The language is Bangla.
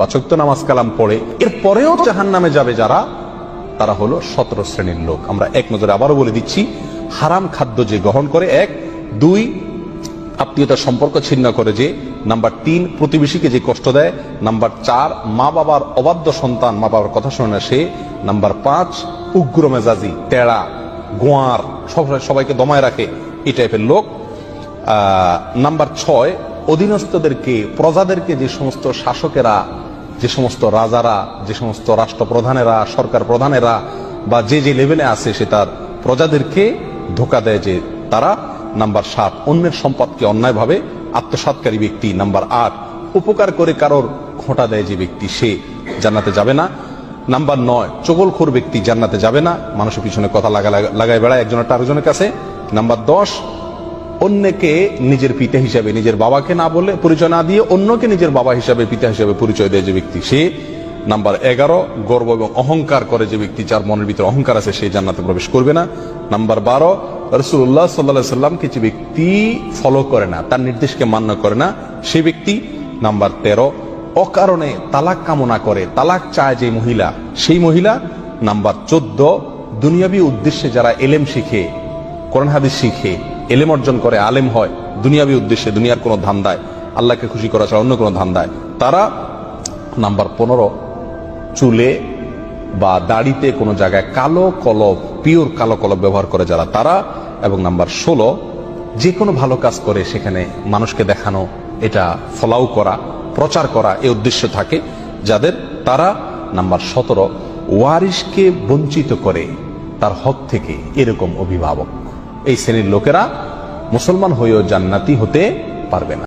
পাঁচ ওয়াক্ত নামাজ কালাম পড়ে এর পরেও জাহান্নামে যাবে যারা, তারা হলো 17 শ্রেণীর লোক। আমরা এক নজরে আবারও বলে দিচ্ছি, হারাম খাদ্য যে গ্রহণ করে, 1, 2 আত্মীয়তার সম্পর্ক ছিন্ন করে যে, নাম্বার 3 প্রতিবেশীকে যে কষ্ট দেয়, নাম্বার 4 মা বাবার অবাধ্য সন্তান, মা বাবার কথা শোনে না সে, নাম্বার 5 উগ্র মেজাজি, তেড়া, গোয়ার, সবাইকে দমায় রাখে, এই টাইপের লোক। নাম্বার 6 অধীনস্থদেরকে, প্রজাদেরকে, যে সমস্ত শাসকেরা, যে সমস্ত রাজারা, যে সমস্ত রাষ্ট্রপ্রধানেরা, সরকার প্রধানেরা বা যে যে লেভেলে আছে সে তার প্রজাদেরকে ধোঁকা দেয় যে তারা। নাম্বার 7 অন্যের সম্পদকে অন্যায়ভাবে আত্মসাৎকারী ব্যক্তি। নাম্বার 8 উপকার করে কারোর খোঁটা দেয় যে ব্যক্তি, সে জান্নাতে যাবে না। নাম্বার 9 চগলখোর ব্যক্তি জান্নাতে যাবে না, মানুষের পিছনে কথা লাগায় বেড়ায় একজনের আরেকজনের কাছে। নাম্বার 10 অন্যকে নিজের পিতা হিসাবে, নিজের বাবাকে না বলে, পরিচয় না দিয়ে অন্যকে নিজের বাবা হিসাবে, পিতা হিসাবে পরিচয় দেয় যে ব্যক্তি, সে। নাম্বার 11 গর্ব এবং অহংকার করে যে ব্যক্তি, যার মনের ভিতরে অহংকার আছে, সে জান্নাতে প্রবেশ করবে না। নাম্বার 12 রাসূলুল্লাহ সাল্লাল্লাহু আলাইহি সাল্লামকে যে ব্যক্তি ফলো করে না, তার নির্দেশকে মান্য করে না, সেই ব্যক্তি। নাম্বার 13 অকারণে তালাক কামনা করে, তালাক চায় যে মহিলা, সেই মহিলা। নাম্বার 14 দুনিয়াবী উদ্দেশ্যে যারা এলেম শিখে, কোরআন হাদিস শিখে, এলেম অর্জন করে, আলেম হয়, দুনিয়াবী উদ্দেশ্যে, দুনিয়ার কোনো ধান্দায়, আল্লাহকে খুশি করা ছাড়া অন্য কোনো ধান্দায়, তারা। নাম্বার 15 চুলে বা দাড়িতে কোনো জায়গায় কালো কলব, পিওর কালো কলব ব্যবহার করে যারা, তারা। এবং নাম্বার 16 যে কোনো ভালো কাজ করে সেখানে মানুষকে দেখানো, এটা ফলাও করা, প্রচার করা, এই উদ্দেশ্য থাকে যাদের, তারা। নাম্বার 17 ওয়ারিশকে বঞ্চিত করে তার হক থেকে, এরকম অভিভাবক। এই শ্রেণীর লোকেরা মুসলমান হয়েও জান্নাতি হতে পারবে না।